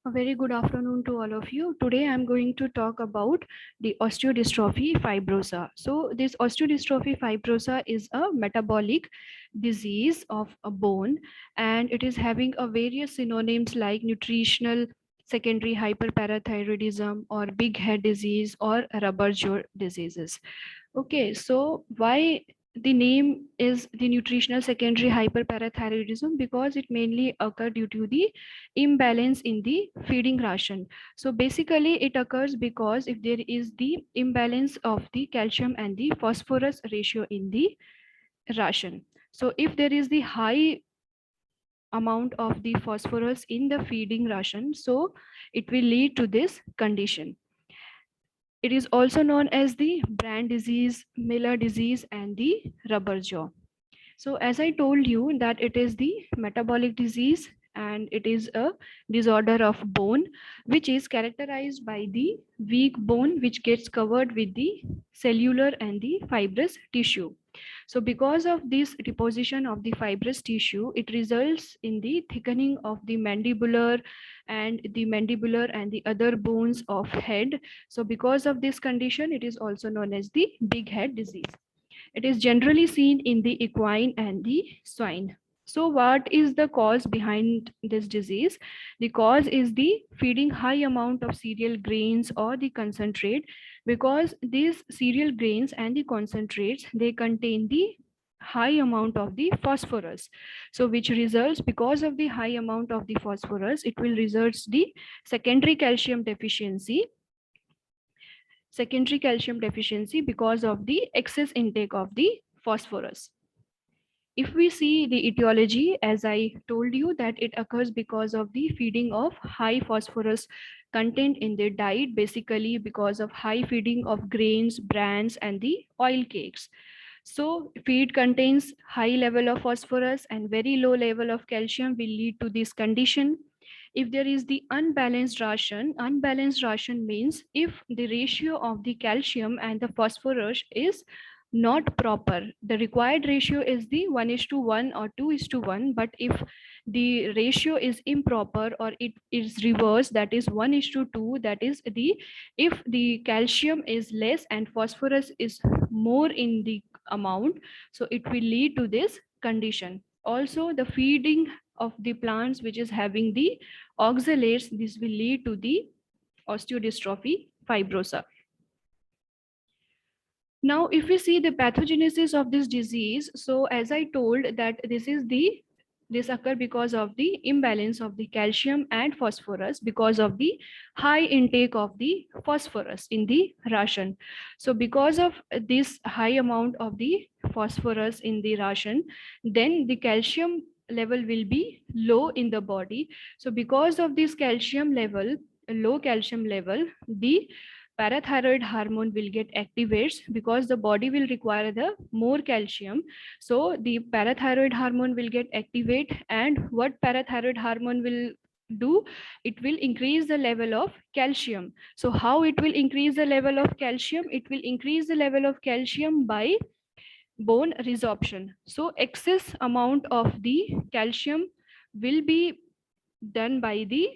A very good afternoon to all of you. Today I'm going to talk about the osteodystrophy fibrosa. So this osteodystrophy fibrosa is a metabolic disease of a bone, and it is having a various synonyms like nutritional secondary hyperparathyroidism or big head disease or rubber jaw diseases. Okay, so why the name is the nutritional secondary hyperparathyroidism? Because it mainly occur due to the imbalance in the feeding ration. So basically it occurs because if there is the imbalance of the calcium and the phosphorus ratio in the ration. So if there is the high amount of the phosphorus in the feeding ration, so it will lead to this condition. It is also known as the Brand disease, Miller disease, and the rubber jaw. So as I told you that it is the metabolic disease and it is a disorder of bone which is characterized by the weak bone which gets covered with the cellular and the fibrous tissue. So because of this deposition of the fibrous tissue, it results in the thickening of the mandibular and the other bones of head. So because of this condition, it is also known as the big head disease. It is generally seen in the equine and the swine. So what is the cause behind this disease? The cause is the feeding high amount of cereal grains or the concentrate, because these cereal grains and the concentrates, they contain the high amount of the phosphorus. So which results, because of the high amount of the phosphorus, it will results the secondary calcium deficiency because of the excess intake of the phosphorus. If we see the etiology, as I told you, that it occurs because of the feeding of high phosphorus content in their diet, basically because of high feeding of grains, brands, and the oil cakes. So feed contains high level of phosphorus and very low level of calcium will lead to this condition. If there is the unbalanced ration means if the ratio of the calcium and the phosphorus is not proper. The required ratio is the 1:1 or 2:1, but if the ratio is improper or it is reversed, that is 1:2, that is the if the calcium is less and phosphorus is more in the amount, so it will lead to this condition. Also, the feeding of the plants which is having the oxalates, this will lead to the osteodystrophy fibrosa. Now, if we see the pathogenesis of this disease, so as I told that this occur because of the imbalance of the calcium and phosphorus because of the high intake of the phosphorus in the ration. So because of this high amount of the phosphorus in the ration, then the calcium level will be low in the body. So because of this low calcium level, the parathyroid hormone will get activated because the body will require the more calcium. So the parathyroid hormone will get activated, and what parathyroid hormone will do, it will increase the level of calcium. So how it will increase the level of calcium? It will increase the level of calcium by bone resorption. So excess amount of the calcium will be done by the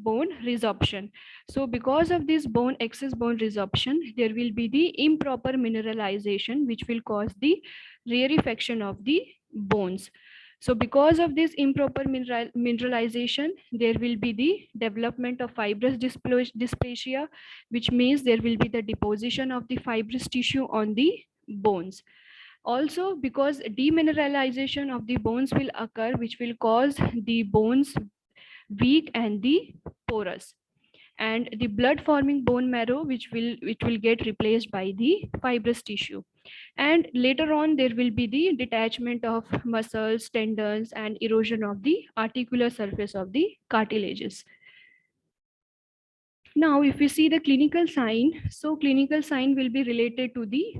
bone resorption. So because of this excess bone resorption, there will be the improper mineralization which will cause the rarefaction of the bones. So because of this improper mineralization, there will be the development of fibrous dysplasia, which means there will be the deposition of the fibrous tissue on the bones. Also, because demineralization of the bones will occur, which will cause the bones weak and the porous, and the blood forming bone marrow which will get replaced by the fibrous tissue. And later on there will be the detachment of muscles, tendons, and erosion of the articular surface of the cartilages. Now if we see the clinical sign, so clinical sign will be related to the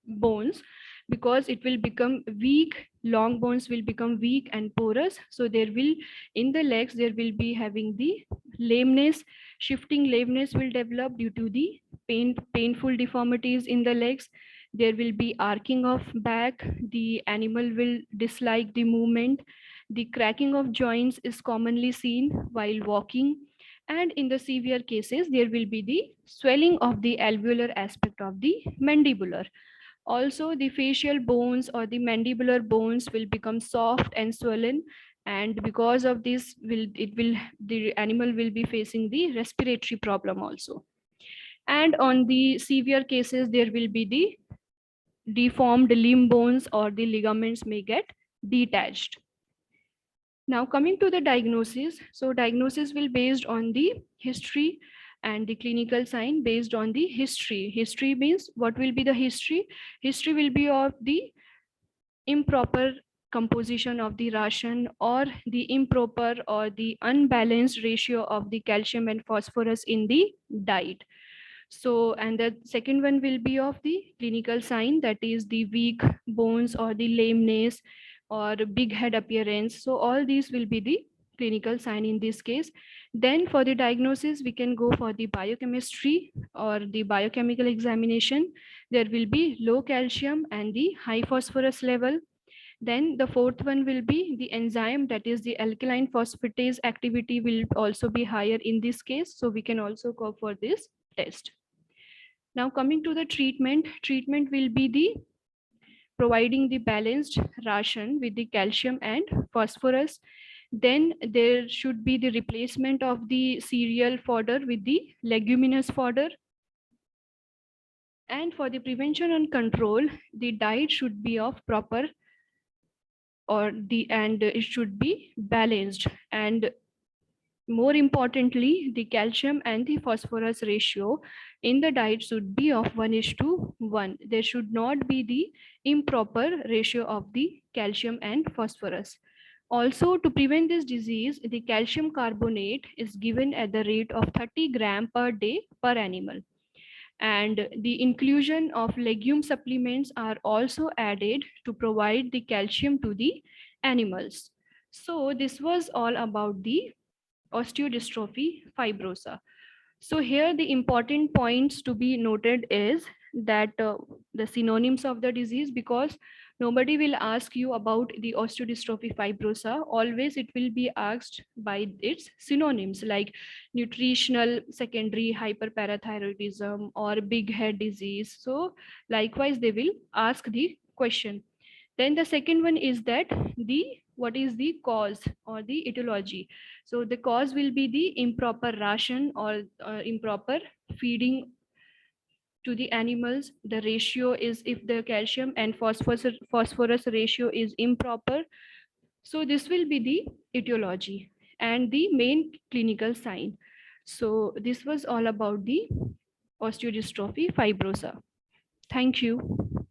bones, because it will become weak. Long bones will become weak and porous. So there will, in the legs, there will be having the lameness. Shifting lameness will develop due to the painful deformities in the legs. there will be arcing of back, the animal will dislike the movement, the cracking of joints is commonly seen while walking, and in the severe cases, there will be the swelling of the alveolar aspect of the mandibular. Also, the facial bones or the mandibular bones will become soft and swollen, and because of this, the animal will be facing the respiratory problem also. And on the severe cases, there will be the deformed limb bones or the ligaments may get detached. Now coming to the diagnosis, so diagnosis will based on the history and the clinical sign based on the history. History means what will be the history? History will be of the improper composition of the ration or the improper or the unbalanced ratio of the calcium and phosphorus in the diet. So, and the second one will be of the clinical sign, that is the weak bones or the lameness or big head appearance. So all these will be the clinical sign in this case. Then for the diagnosis, we can go for the biochemistry or the biochemical examination. There will be low calcium and the high phosphorus level. Then the fourth one will be the enzyme, that is the alkaline phosphatase activity will also be higher in this case. So we can also go for this test. Now coming to the treatment will be the providing the balanced ration with the calcium and phosphorus. Then there should be the replacement of the cereal fodder with the leguminous fodder. And for the prevention and control, the diet should be of proper and it should be balanced. And more importantly, the calcium and the phosphorus ratio in the diet should be of 1:1. There should not be the improper ratio of the calcium and phosphorus. Also, to prevent this disease, the calcium carbonate is given at the rate of 30 gram per day per animal. And the inclusion of legume supplements are also added to provide the calcium to the animals. So this was all about the osteodystrophy fibrosa. So here the important points to be noted is that the synonyms of the disease, because nobody will ask you about the osteodystrophy fibrosa. Always it will be asked by its synonyms like nutritional secondary hyperparathyroidism or big head disease. So likewise they will ask the question. Then the second one is that what is the cause or the etiology. So the cause will be the improper ration or improper feeding to the animals. The ratio is if the calcium and phosphorus ratio is improper. So this will be the etiology and the main clinical sign. So this was all about the osteodystrophy fibrosa. Thank you.